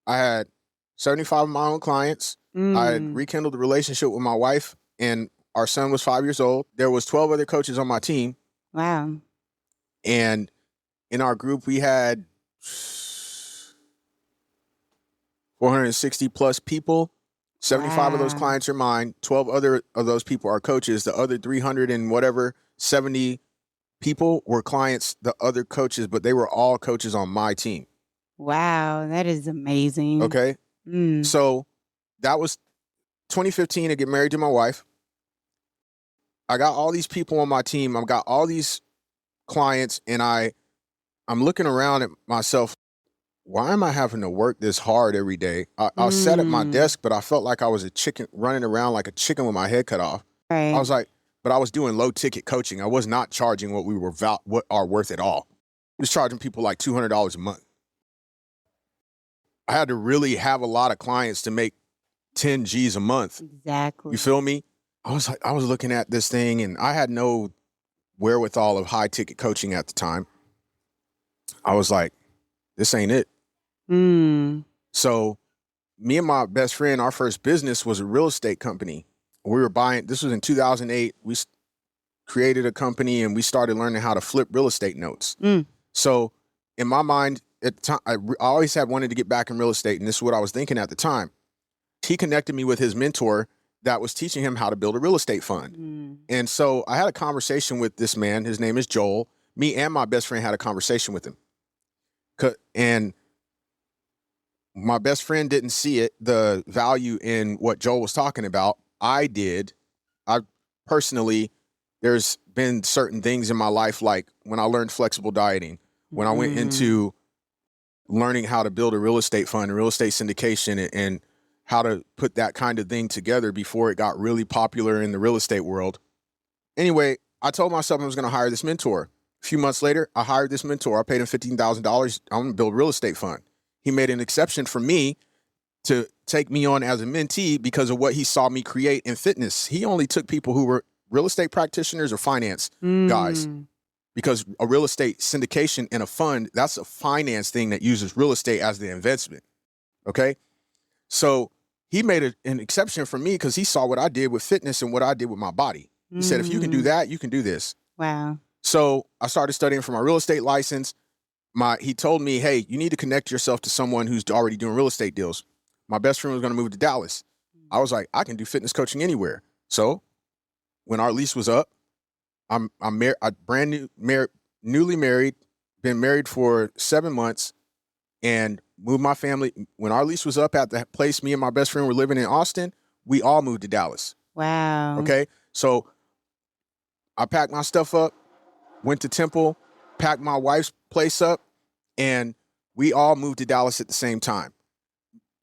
I had 75 of my own clients. I had rekindled the relationship with my wife, and our son was 5 years old. There was 12 other coaches on my team. Wow. And in our group, we had 460 plus people. 75 of those clients are mine. 12 other of those people are coaches. The other 300 and whatever, 70 people were clients, the other coaches, but they were all coaches on my team. Wow, that is amazing. Okay. So that was 2015 to get married to my wife. I got all these people on my team. I've got all these clients, and I'm looking around at myself. Why am I having to work this hard every day? I sat at my desk, but I felt like I was a chicken running around like a chicken with my head cut off. Right. I was like, but I was doing low ticket coaching. I was not charging what we were what are worth at all. I was charging people like $200 a month. I had to really have a lot of clients to make 10 G's a month. Exactly. You feel me? I was looking at this thing, and I had no wherewithal of high ticket coaching at the time. I was like, this ain't it. So me and my best friend, our first business was a real estate company. We were buying, this was in 2008. We created a company and we started learning how to flip real estate notes. So in my mind at the time, I always had wanted to get back in real estate. And this is what I was thinking at the time. He connected me with his mentor that was teaching him how to build a real estate fund. And so I had a conversation with this man. His name is Joel. Me and my best friend had a conversation with him. And my best friend didn't see it, the value in what Joel was talking about. I did. I personally, there's been certain things in my life, like when I learned flexible dieting, when I went into learning how to build a real estate fund, real estate syndication, and how to put that kind of thing together before it got really popular in the real estate world. Anyway, I told myself I was going to hire this mentor. A few months later, I hired this mentor. I paid him $15,000. I'm going to build a real estate fund. He made an exception for me to take me on as a mentee because of what he saw me create in fitness. He only took people who were real estate practitioners or finance guys, because a real estate syndication and a fund, that's a finance thing that uses real estate as the investment. Okay. So he made an exception for me because he saw what I did with fitness and what I did with my body. He said, if you can do that, you can do this. Wow. So I started studying for my real estate license. He told me, hey, you need to connect yourself to someone who's already doing real estate deals. My best friend was going to move to Dallas. I was like, I can do fitness coaching anywhere. So when our lease was up, I'm newly married, been married for 7 months, and moved my family. When our lease was up at the place me and my best friend were living in Austin, we all moved to Dallas. Wow. Okay. So I packed my stuff up, went to Temple, packed my wife's place up, and we all moved to Dallas at the same time.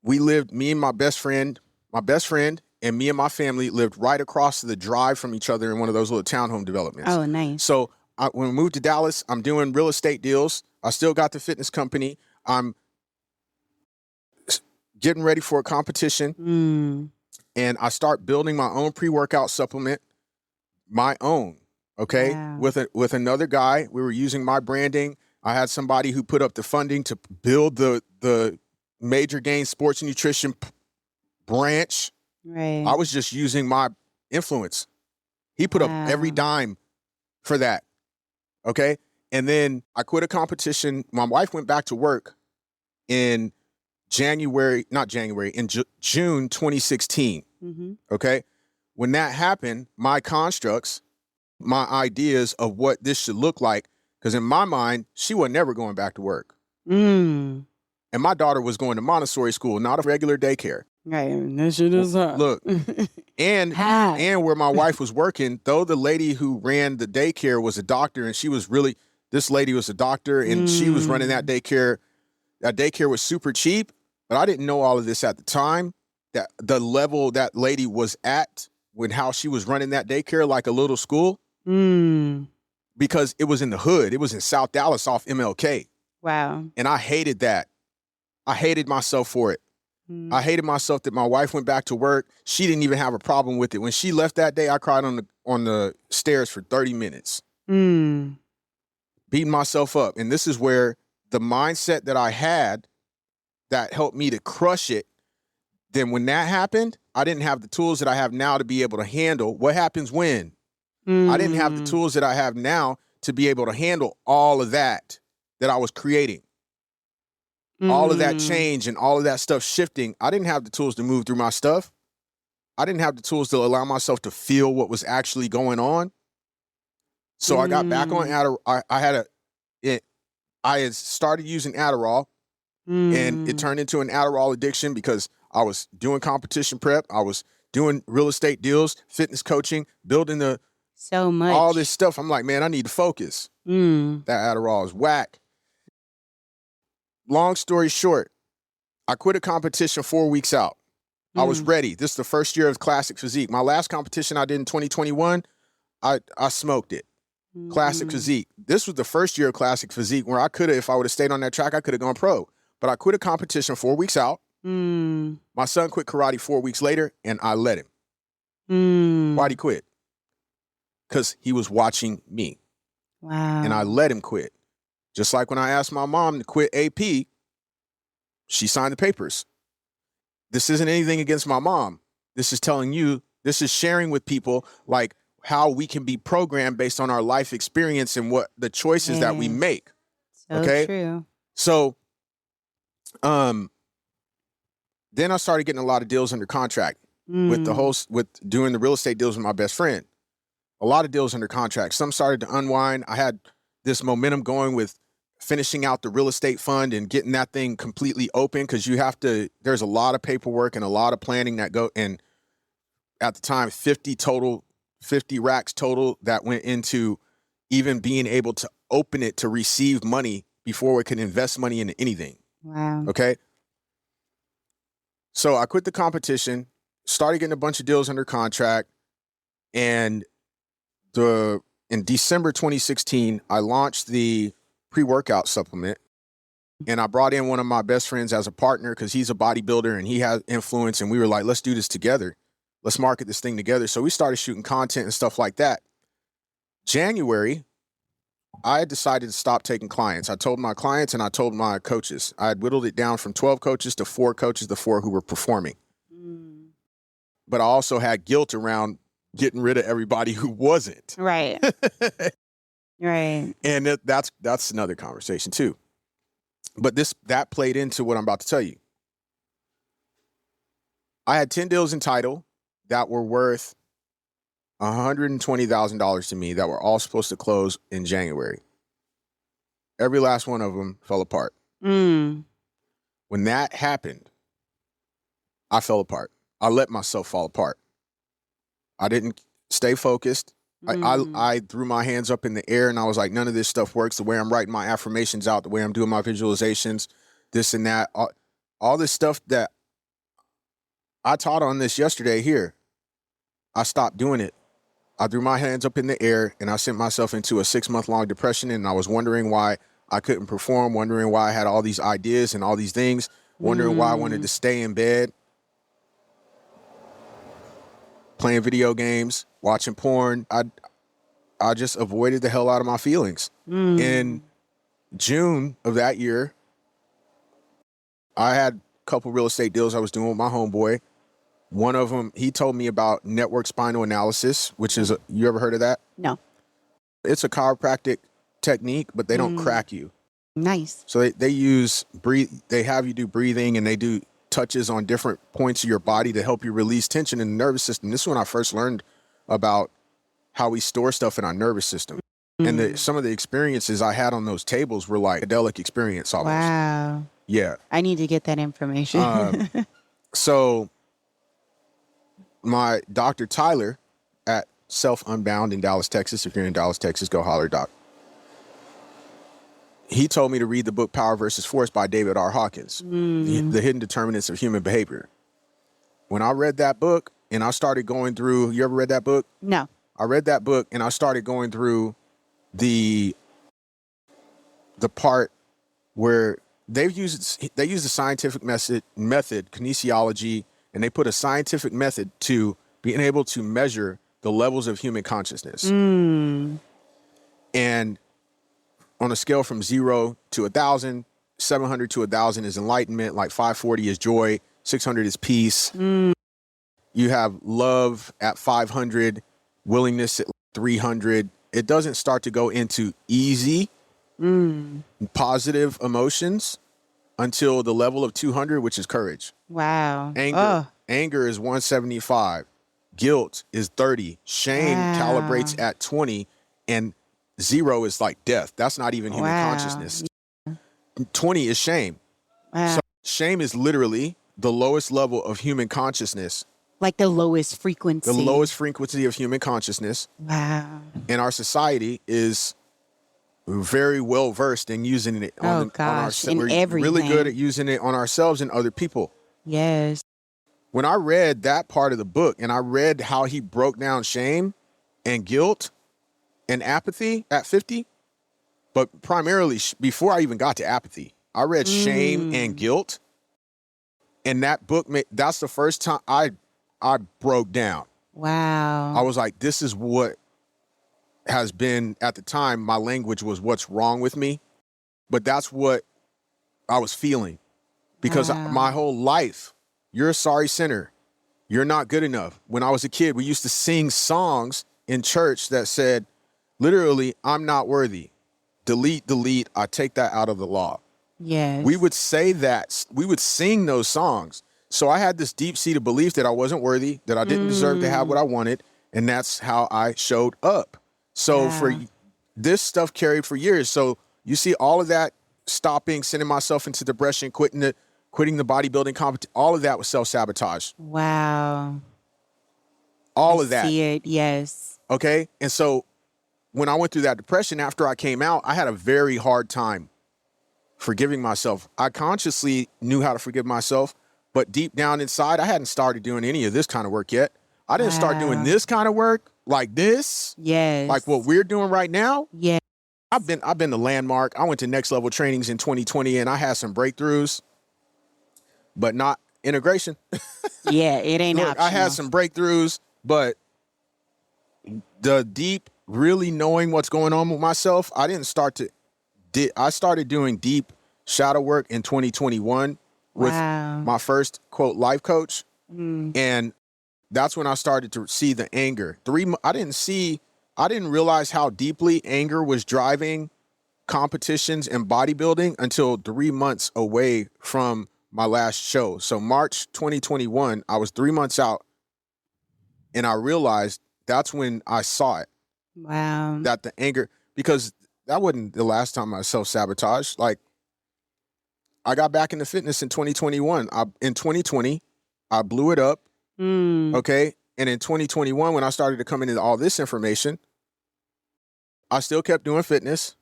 We lived, me and my best friend and me and my family lived right across the drive from each other in one of those little townhome developments. Oh, nice. So when we moved to Dallas, I'm doing real estate deals. I still got the fitness company. I'm getting ready for a competition. And I start building my own pre-workout supplement, my own, okay? Wow. With another guy. We were using my branding. I had somebody who put up the funding to build the Major Gain Sports and Nutrition branch. Right. I was just using my influence. He put up every dime for that, okay? And then I quit a competition. My wife went back to work in June 2016. Okay. When that happened, my constructs, my ideas of what this should look like, because in my mind, she was never going back to work. And my daughter was going to Montessori school, not a regular daycare. Right. That shit is hot. Look, and where my wife was working, though the lady who ran the daycare was a doctor, and this lady was a doctor, and she was running that daycare. That daycare was super cheap, but I didn't know all of this at the time, that the level that lady was at with how she was running that daycare like a little school, because it was in the hood. It was in South Dallas off MLK. Wow. And I hated that. I hated myself for it. I hated myself that my wife went back to work. She didn't even have a problem with it. When she left that day, I cried on the stairs for 30 minutes. Beating myself up. And this is where the mindset that I had that helped me to crush it, then when that happened, I didn't have the tools that I have now to be able to handle what happens when. I didn't have the tools that I have now to be able to handle all of that I was creating. All of that change and all of that stuff shifting. I didn't have the tools to move through my stuff. I didn't have the tools to allow myself to feel what was actually going on. So I got back on Adderall. I had started using Adderall, and it turned into an Adderall addiction because I was doing competition prep. I was doing real estate deals, fitness coaching, building so much, all this stuff. I'm like, man, I need to focus. That Adderall is whack. Long story short, I quit a competition 4 weeks out. I was ready. This is the first year of Classic Physique. My last competition I did in 2021, I smoked it. Classic Physique. This was the first year of Classic Physique where I could have, if I would have stayed on that track, I could have gone pro. But I quit a competition 4 weeks out. My son quit karate 4 weeks later, and I let him. Why'd he quit? Because he was watching me. Wow. And I let him quit. Just like when I asked my mom to quit AP, she signed the papers. This isn't anything against my mom. This is telling you, this is sharing with people like how we can be programmed based on our life experience and what the choices that we make. So okay. True. So, then I started getting a lot of deals under contract with doing the real estate deals with my best friend. A lot of deals under contract. Some started to unwind. I had this momentum going with finishing out the real estate fund and getting that thing completely open, because there's a lot of paperwork and a lot of planning that go, and at the time 50 racks total that went into even being able to open it to receive money before we could invest money into anything. Wow. Okay. So I quit the competition, started getting a bunch of deals under contract, and in December 2016, I launched the pre-workout supplement, and I brought in one of my best friends as a partner because he's a bodybuilder and he has influence, and we were like, let's do this together. Let's market this thing together. So we started shooting content and stuff like that. January, I decided to stop taking clients. I told my clients and I told my coaches. I had whittled it down from 12 coaches to 4 coaches, the 4 who were performing. but I also had guilt around getting rid of everybody who wasn't. Right. Right. And that's another conversation too. But that played into what I'm about to tell you. I had 10 deals in title that were worth $120,000 to me that were all supposed to close in January. Every last one of them fell apart. When that happened, I fell apart. I let myself fall apart. I didn't stay focused. I threw my hands up in the air and I was like, none of this stuff works. The way I'm writing my affirmations out, the way I'm doing my visualizations, this and that, all this stuff that I taught on this yesterday here, I stopped doing it. I threw my hands up in the air and I sent myself into a 6-month-long depression, and I was wondering why I couldn't perform, wondering why I had all these ideas and all these things, wondering why I wanted to stay in bed, playing video games, watching porn. I just avoided the hell out of my feelings. In June of that year, I had a couple real estate deals I was doing with my homeboy. One of them, he told me about network spinal analysis, which is, you ever heard of that? No. It's a chiropractic technique, but they don't crack you. Nice. So they have you do breathing, and they do touches on different points of your body to help you release tension in the nervous system. This is when I first learned about how we store stuff in our nervous system. And some of the experiences I had on those tables were like a psychedelic experience almost. Wow. Yeah. I need to get that information. So my Dr. Tyler at Self Unbound in Dallas, Texas, if you're in Dallas, Texas, go holler, doc. He told me to read the book Power versus Force by David R. Hawkins, The Hidden Determinants of Human Behavior. When I read that book and I started going through, you ever read that book? No. I read that book and I started going through the part where they use the scientific method, kinesiology, and they put a scientific method to being able to measure the levels of human consciousness. And on a scale from 0 to 1,000, 700 to 1,000 is enlightenment, like 540 is joy, 600 is peace. You have love at 500, willingness at 300. It doesn't start to go into easy, positive emotions until the level of 200, which is courage. Wow. Anger is 175. Guilt is 30. Shame calibrates at 20. And 0 is like death. That's not even human consciousness. 20 is shame. So shame is literally the lowest level of human consciousness. Like the lowest frequency. The lowest frequency of human consciousness. Wow. And our society is very well versed in using it on ourselves. We're everything. Really good at using it on ourselves and other people. Yes. When I read that part of the book and I read how he broke down shame and guilt and apathy at 50, but primarily before I even got to apathy, I read shame and guilt. And that book, that's the first time I broke down. Wow. I was like, this is what has been, at the time, my language was what's wrong with me. But that's what I was feeling. Because my whole life, you're a sorry sinner. You're not good enough. When I was a kid, we used to sing songs in church that said, literally, I'm not worthy. Delete, delete. I take that out of the law. Yes. We would say that. We would sing those songs. So I had this deep-seated belief that I wasn't worthy, that I didn't deserve to have what I wanted, and that's how I showed up. So for this stuff carried for years. So you see all of that stopping, sending myself into depression, quitting the bodybuilding competition, all of that was self-sabotage. Wow. All of that. See it, yes. Okay? And so when I went through that depression, after I came out, I had a very hard time forgiving myself. I consciously knew how to forgive myself, but deep down inside, I hadn't started doing any of this kind of work yet. I didn't start doing this kind of work like this. Yes. Like what we're doing right now. Yeah. I've been to Landmark. I went to Next Level Trainings in 2020 and I had some breakthroughs, but not integration. Yeah, it ain't Look, optional. I had some breakthroughs, but the deep, really knowing what's going on with myself, I started doing deep shadow work in 2021 with my first, quote, life coach. And that's when I started to see the anger. I didn't realize how deeply anger was driving competitions and bodybuilding until 3 months away from my last show. So March 2021, I was 3 months out, and I realized that's when I saw it. Wow. That the anger, because that wasn't the last time I self-sabotaged. Like, I got back into fitness in 2021. In 2020, I blew it up. Okay. And in 2021, when I started to come into all this information, I still kept doing fitness.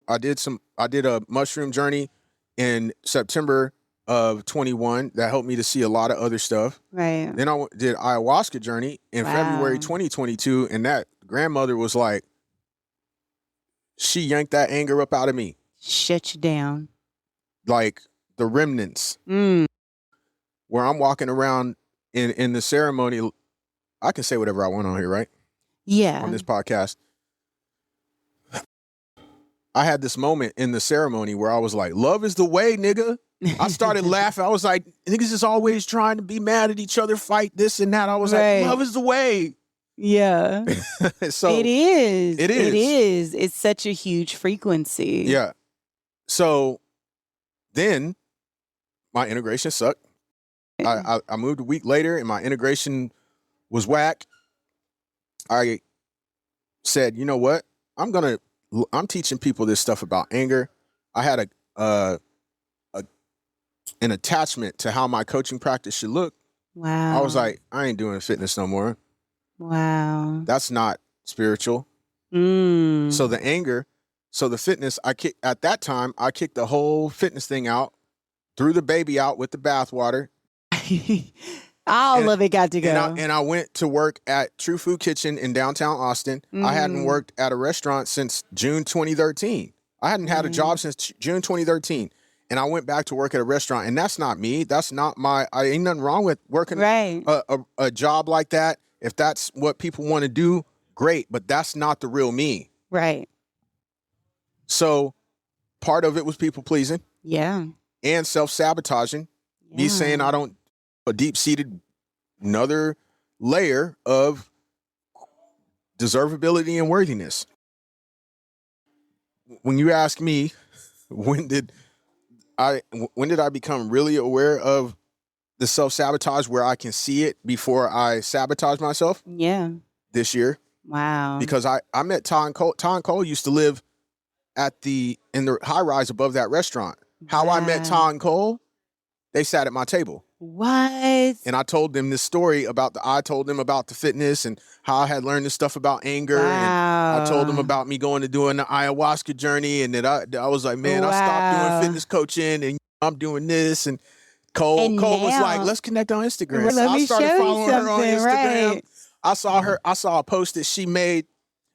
I did a mushroom journey in September of 21 that helped me to see a lot of other stuff. Right. Then I did ayahuasca journey in February 2022, and that grandmother was like, she yanked that anger up out of me. Shut you down. Like the remnants. Where I'm walking around in the ceremony, I can say whatever I want on here, right? Yeah. On this podcast. I had this moment in the ceremony where I was like, love is the way, nigga. I started laughing. I was like, niggas is always trying to be mad at each other, fight this and that. I was like, love is the way. Yeah. So it is. It is. It is. It's such a huge frequency. Yeah. So then my integration sucked. I moved a week later and my integration was whack. I said, you know what? I'm teaching people this stuff about anger. I had an attachment to how my coaching practice should look. Wow. I was like, I ain't doing fitness no more. Wow. That's not spiritual. So the anger, so the fitness, at that time, I kicked the whole fitness thing out, threw the baby out with the bathwater. All of it got to go. And I went to work at True Food Kitchen in downtown Austin. I hadn't worked at a restaurant since June 2013. I hadn't had a job since June 2013. And I went back to work at a restaurant. And that's not me. That's not ain't nothing wrong with working a job like that. If that's what people want to do, great. But that's not the real me. Right. So part of it was people pleasing. Yeah. And self-sabotaging. Yeah. Me saying a deep-seated another layer of deservability and worthiness. When you ask me, when did I become really aware of the self-sabotage where I can see it before I sabotage myself? Yeah. This year. Wow. Because I met Todd Cole. Todd Cole used to live in the high rise above that restaurant. How I met Todd Cole, they sat at my table. What? And I told them this story I told them about the fitness and how I had learned this stuff about anger. Wow. And I told them about me going to doing the ayahuasca journey. And that I was like, man, I stopped doing fitness coaching and I'm doing this. And Cole was like, let's connect on Instagram. Let me I started show you following her on Instagram. Right. I saw a post that she made.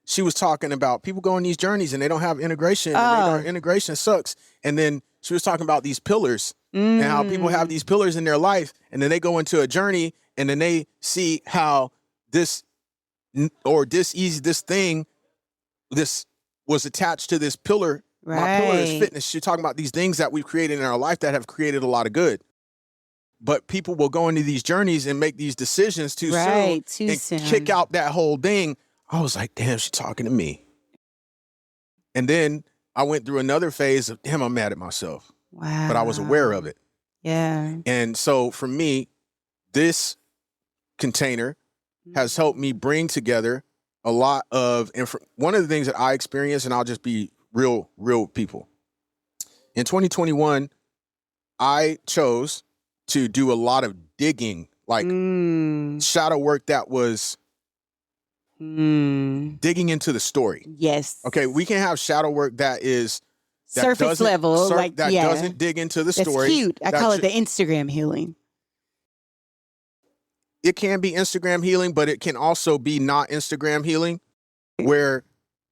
She was talking about people go on these journeys and they don't have integration. And integration sucks. And then she was talking about these pillars. And how people have these pillars in their life, and then they go into a journey, and then they see how this thing was attached to this pillar. Right. My pillar is fitness. She's talking about these things that we've created in our life that have created a lot of good. But people will go into these journeys and make these decisions too soon. Kick out that whole thing. I was like, damn, she's talking to me. And then I went through another phase of, damn, I'm mad at myself. Wow. But I was aware of it. Yeah. And so for me, this container has helped me bring together a lot of one of the things that I experienced, and I'll just be real people. In 2021, I chose to do a lot of digging, like shadow work that was digging into the story. Yes. Okay, we can have shadow work that is surface level, doesn't dig into the story. That's cute. I call it the Instagram healing. It can be Instagram healing, but it can also be not Instagram healing, where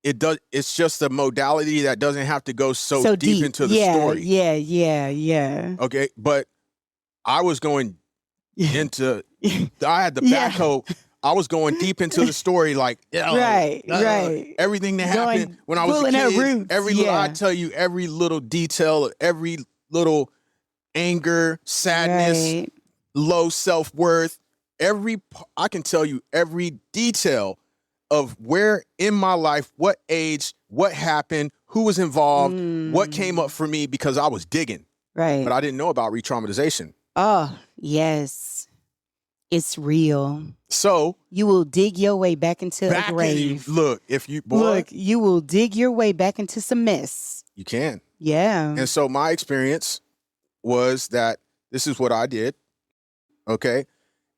it's just a modality that doesn't have to go so deep into the story. Yeah. Okay, but I was going into. I had the backhoe. I was going deep into the story, like right. Everything that happened when I was a kid. I tell you every little detail, every little anger, sadness, low self-worth, I can tell you every detail of where in my life, what age, what happened, who was involved, what came up for me, because I was digging. Right. But I didn't know about re-traumatization. Oh, yes. It's real. So you will dig your way back into a grave. You will dig your way back into some mess. You can. Yeah. And so my experience was that this is what I did. Okay.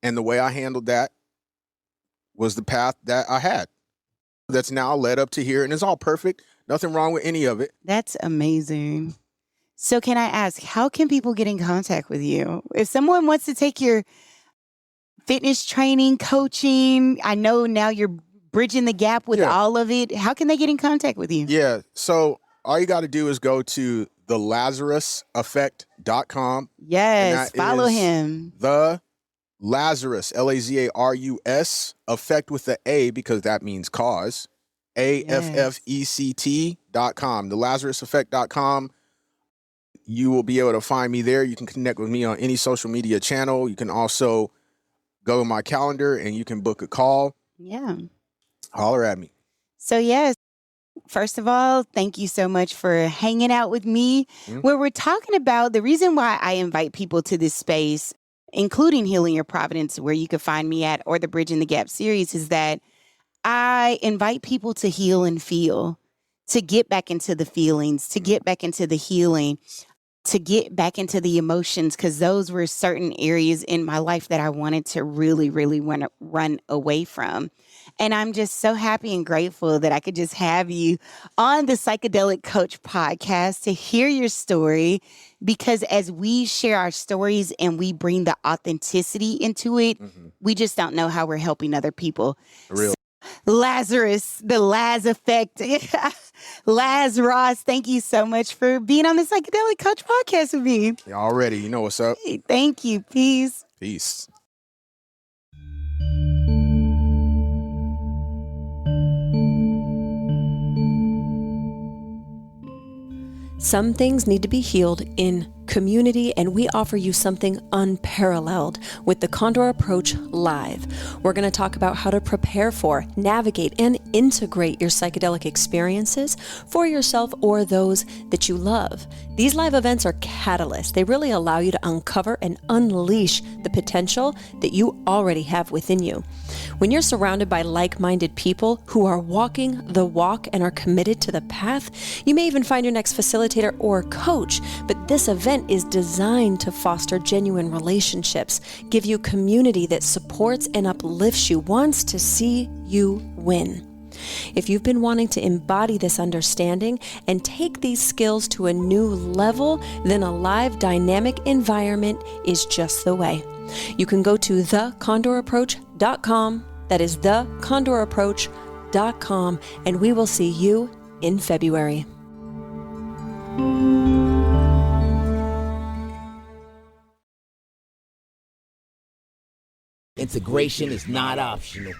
And the way I handled that was the path that I had. That's now led up to here, and it's all perfect. Nothing wrong with any of it. That's amazing. So can I ask, how can people get in contact with you? If someone wants to take your fitness training, coaching, I know now you're bridging the gap with all of it. How can they get in contact with you? Yeah. So all you got to do is go to thelazaruseffect.com. Yes. Follow him. The Lazarus, Lazarus, effect with the A, because that means cause. AFFECT.com. Thelazaruseffect.com. You will be able to find me there. You can connect with me on any social media channel. You can also go to my calendar and you can book a call. Yeah. Holler at me. So, yes. First of all, thank you so much for hanging out with me. Where we're talking about the reason why I invite people to this space, including Healing Your Providence, where you can find me at, or the Bridging the Gap series, is that I invite people to heal and feel, to get back into the feelings, to get back into the healing, to get back into the emotions, because those were certain areas in my life that I wanted to really, really want to run away from. And I'm just so happy and grateful that I could just have you on the Psychedelic Coach podcast to hear your story, because as we share our stories and we bring the authenticity into it, we just don't know how we're helping other people. Real. Lazarus, the Laz effect. Laz Ross, thank you so much for being on the Psychedelic Coach podcast with me. Already, you know what's up. Thank you. Peace. Peace. Some things need to be healed in community, and we offer you something unparalleled with the Condor Approach Live. We're going to talk about how to prepare for, navigate, and integrate your psychedelic experiences for yourself or those that you love. These live events are catalysts. They really allow you to uncover and unleash the potential that you already have within you. When you're surrounded by like-minded people who are walking the walk and are committed to the path, you may even find your next facilitator or coach, but this event is designed to foster genuine relationships, give you community that supports and uplifts you, wants to see you win. If you've been wanting to embody this understanding and take these skills to a new level, then a live dynamic environment is just the way. You can go to thecondorapproach.com. That is thecondorapproach.com, and we will see you in February. Integration is not optional.